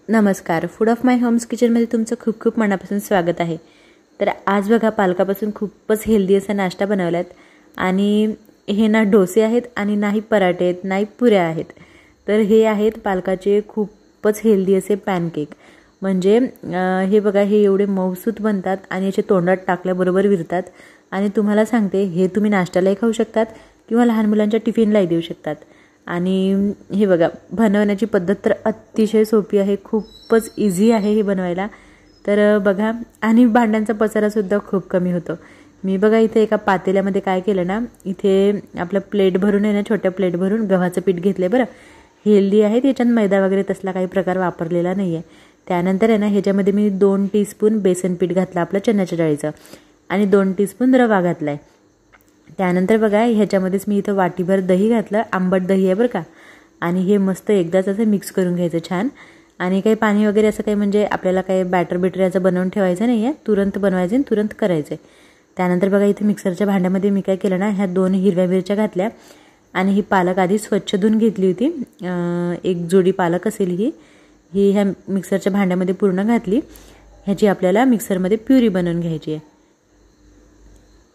नमस्कार, food of my homes किचनमध्ये तुमचं खूप खूप मनापासून स्वागत आहे। तर आज बघा पालकापासून खूपच हेल्दी असा नाश्ता बनवलात आणि हे ना डोसे आहेत आणि नाही पराठे आहेत, नाही पुऱ्या आहेत। तर हे आहेत पालकाचे खूपच हेल्दी असे पॅनकेक। म्हणजे हे बघा हे एवढे मऊसूत बनतात आणि याचे तोंडात टाकल्याबरोबर विरतात आणि तुम्हाला सांगते हे तुम्ही नाश्त्यालाही खाऊ शकतात किंवा लहान मुलांच्या टिफिनलाही देऊ शकतात। आणि हे बघा बनवण्याची पद्धत तर अतिशय सोपी आहे, खूपच इझी आहे हे बनवायला। तर बघा आणि भांड्यांचा पसारा सुद्धा खूप कमी होतो। मी बघा इथे एका पातेल्यामध्ये काय केलं ना, इथे आपलं प्लेट भरून आहे ना, छोट्या प्लेट भरून गव्हाचं पीठ घेतले। बरं हेल्दी आहे, त्याच्यात मैदा वगैरे तसला काही प्रकार वापरलेला नाही आहे। त्यानंतर आहे ना ह्याच्यामध्ये मी 2 टीस्पून बेसन पीठ घातलं आपलं चण्याच्या डाळीचं आणि 2 टीस्पून रवा घातलाय। त्यानंतर बघा ह्याच्यामध्येच मी इथं वाटीभर दही घातलं, आंबट दही आहे बरं का। आणि हे मस्त एकदाच असं मिक्स करून घ्यायचं छान। आणि काही पाणी वगैरे असं काही म्हणजे आपल्याला काही बॅटर याचं बनवून ठेवायचं नाही आहे, तुरंत बनवायचं आणि तुरंत करायचं आहे। त्यानंतर बघा इथे मिक्सरच्या भांड्यामध्ये मी काय केलं ना, ह्या 2 हिरव्या मिरच्या घातल्या आणि ही पालक आधी स्वच्छ धुवून घेतली होती। एक जोडी पालक असेल ही ह्या मिक्सरच्या भांड्यामध्ये पूर्ण घातली। ह्याची आपल्याला मिक्सरमध्ये प्युरी बनवून घ्यायची आहे।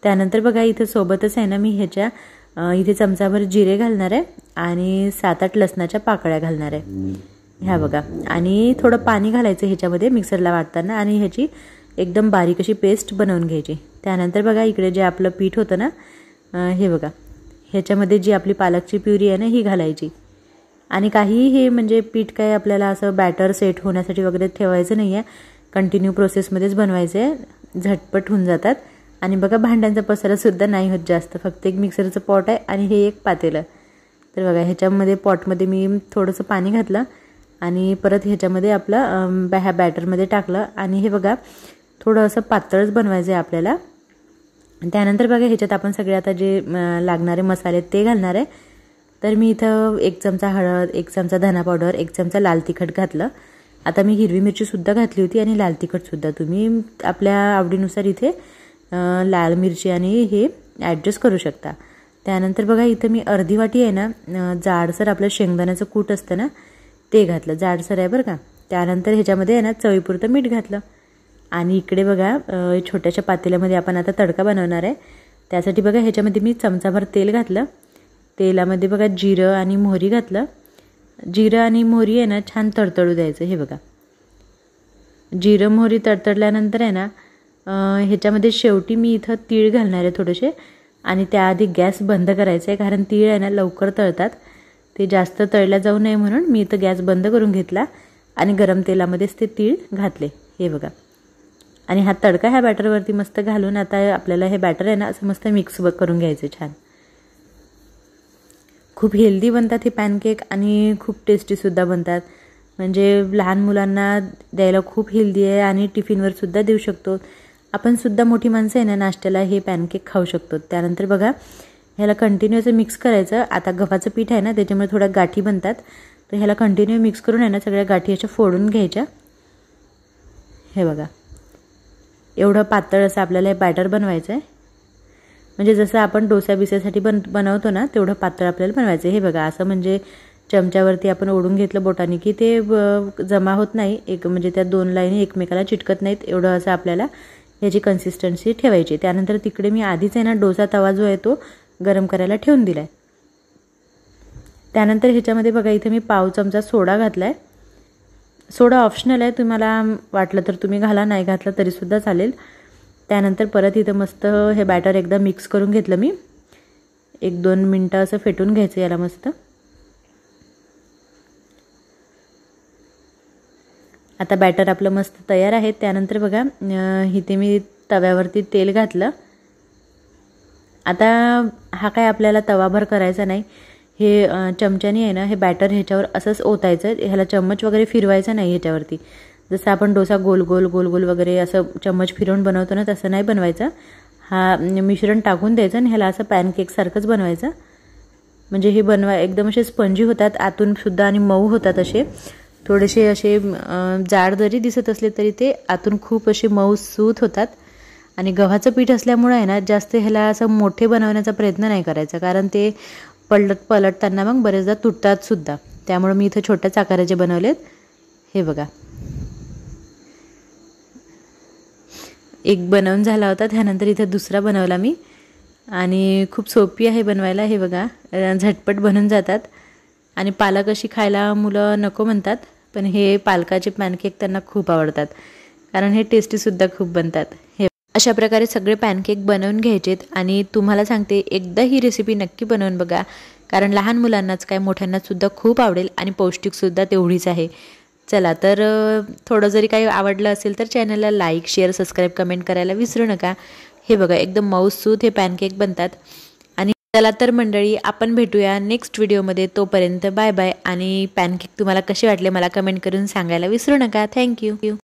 त्यानंतर बघा इथे सोबतच आहे ना मी ह्याच्या इथे चमचाभर जिरे घालणार आहे आणि 7-8 लसणाच्या पाकळ्या घालणार आहे ह्या बघा। आणि थोडं पाणी घालायचं ह्याच्यामध्ये मिक्सरला वाटताना आणि ह्याची एकदम बारीक अशी पेस्ट बनवून घ्यायची। त्यानंतर बघा इकडे जे आपलं पीठ होतं ना, हे बघा ह्याच्यामध्ये जी आपली पालकची प्युरी आहे ना ही घालायची। आणि काही हे म्हणजे पीठ काय आपल्याला असं बॅटर सेट होण्यासाठी वगैरे ठेवायचं नाही आहे, कंटिन्यू प्रोसेसमध्येच बनवायचं आहे, झटपट होऊन जातात। आणि बघा भांड्यांचा पसारा सुद्धा नाही होत जास्त, फक्त एक मिक्सरचं पॉट आहे आणि हे एक पातेलं। तर बघा ह्याच्यामध्ये पॉटमध्ये मी थोडंसं पाणी घातलं आणि परत ह्याच्यामध्ये आपलं ह्या बॅटरमध्ये टाकलं आणि हे बघा थोडं असं पातळच बनवायचं आहे आपल्याला। त्यानंतर बघा ह्याच्यात आपण सगळे आता जे लागणारे मसाले ते घालणार आहे। तर मी इथं 1 चमचा हळद, 1 चमचा धना पावडर, 1 चमचा लाल तिखट घातलं। आता मी हिरवी मिरचीसुद्धा घातली होती आणि लाल तिखटसुद्धा, तुम्ही आपल्या आवडीनुसार इथे लाल मिरची आणि हे ॲडजस्ट करू शकता। त्यानंतर बघा इथं मी अर्धी वाटी आहे ना जाडसर आपलं शेंगदाण्याचं कूट असतं ना ते घातलं, जाडसर आहे बरं का। त्यानंतर ह्याच्यामध्ये आहे ना चवीपुरतं मीठ घातलं आणि इकडे बघा छोट्याशा पातेल्यामध्ये आपण आता तडका बनवणार आहे। त्यासाठी बघा ह्याच्यामध्ये मी चमचाभर तेल घातलं, तेलामध्ये बघा जिरं आणि मोहरी घातलं। जिरं आणि मोहरी आहे ना छान तडतडू द्यायचं। हे बघा जिरं मोहरी तडतडल्यानंतर आहे ना ह्याच्यामध्ये शेवटी मी इथं तीळ घालणार आहे थोडेसे आणि त्याआधी गॅस बंद करायचा आहे, कारण तीळ आहे ना लवकर तळतात, ते जास्त तळल्या जाऊ नये म्हणून मी इथं गॅस बंद करून घेतला आणि गरम तेलामध्येच ते तीळ घातले। हे बघा आणि हा तडका ह्या बॅटरवरती मस्त घालून आता आपल्याला हे बॅटर आहे ना असं मस्त मिक्स करून घ्यायचं छान। खूप हेल्दी बनतात हे पॅनकेक आणि खूप टेस्टीसुद्धा बनतात, म्हणजे लहान मुलांना द्यायला खूप हेल्दी आहे आणि टिफिनवर सुद्धा देऊ शकतो आपण, सुद्धा मोठी माणसं आहे ना नाश्त्याला हे पॅनकेक खाऊ शकतो। त्यानंतर बघा ह्याला कंटिन्यू असं मिक्स करायचं। आता गव्हाचं पीठ आहे ना त्याच्यामुळे थोड्या गाठी बनतात, तर ह्याला कंटिन्यू मिक्स करून आहे ना सगळ्या गाठी अशा फोडून घ्यायच्या। हे बघा एवढं पातळ असं आपल्याला हे बॅटर बनवायचं आहे, म्हणजे जसं आपण डोसा बिस्यासाठी बनवतो ना तेवढं पातळ आपल्याला बनवायचं आहे। हे बघा असं म्हणजे चमच्यावरती आपण ओढून घेतलं बोटाने की ते जमा होत नाही, एक म्हणजे त्या 2 लाईनी एकमेकाला चिटकत नाहीत, एवढं असं आपल्याला ह्याची कन्सिस्टन्सी ठेवायची। त्यानंतर तिकडे मी आधीच आहे ना डोसा तवा जो आहे तो गरम करायला ठेवून दिलाय। त्यानंतर ह्याच्यामध्ये बघा इथे मी पाव चमचा सोडा घातलाय। सोडा ऑप्शनल आहे, तुम्हाला वाटलं तर तुम्ही घाला, नाही घातलं तरीसुद्धा चालेल। त्यानंतर परत इथं मस्त हे बॅटर एकदा मिक्स करून घेतलं मी, 1-2 मिनटं असं फेटून घ्यायचं याला मस्त। आता बॅटर आपलं मस्त तयार आहे। त्यानंतर बघा इथे मी तव्यावरती तेल घातलं। आता हा काय आपल्याला तवाभर करायचा नाही, हे चमच्याने आहे ना हे बॅटर ह्याच्यावर असंच ओतायचं, ह्याला चम्मच वगैरे फिरवायचा नाही ह्याच्यावरती। जसं आपण डोसा गोल गोल गोल गोल वगैरे असं चम्मच फिरवून बनवतो ना तसं नाही बनवायचं, हा मिश्रण टाकून द्यायचं आणि ह्याला असं पॅनकेकसारखंच बनवायचं। म्हणजे हे एकदम असे स्पंजी होतात आतून सुद्धा आणि मऊ होतात, असे थोडेसे असे जाड जरी दिसत असले तरी ते आतून खूप असे मऊ सूत होतात। आणि गव्हाचं पीठ असल्यामुळे आहे ना जास्त ह्याला असं मोठे बनवण्याचा प्रयत्न नाही करायचा, कारण ते पलटताना मग बरेचदा तुटतात सुद्धा, त्यामुळे मी इथं छोट्याच आकाराचे बनवलेत। हे बघा एक बनवून झाला होता, त्यानंतर इथं दुसरा बनवला मी आणि खूप सोपी आहे बनवायला. हे बघा झटपट बनून जातात आणि पालक अशी खायला मुलं नको म्हणतात, पण हे पालकाचे पॅनकेक त्यांना खूप आवडतात कारण हे टेस्टीसुद्धा खूप बनतात. हे अशा प्रकारे सगळे पॅनकेक बनवून घ्यायचेत आणि तुम्हाला सांगते एकदा ही रेसिपी नक्की बनवून बघा, कारण लहान मुलांनाच काय मोठ्यांनासुद्धा खूप आवडेल आणि पौष्टिकसुद्धा तेवढीच आहे. चला तर थोडं जरी काही आवडलं असेल तर चॅनलला लाईक, शेअर, सबस्क्राईब, कमेंट करायला विसरू नका. हे बघा एकदम मऊसूत हे पॅनकेक बनतात. आणि चला तर मंडळी, आपण भेटूया नेक्स्ट व्हिडिओमध्ये. तोपर्यंत बाय बाय. आणि पॅनकेक तुम्हाला कसे वाटले मला कमेंट करून सांगायला विसरू नका. थँक्यू.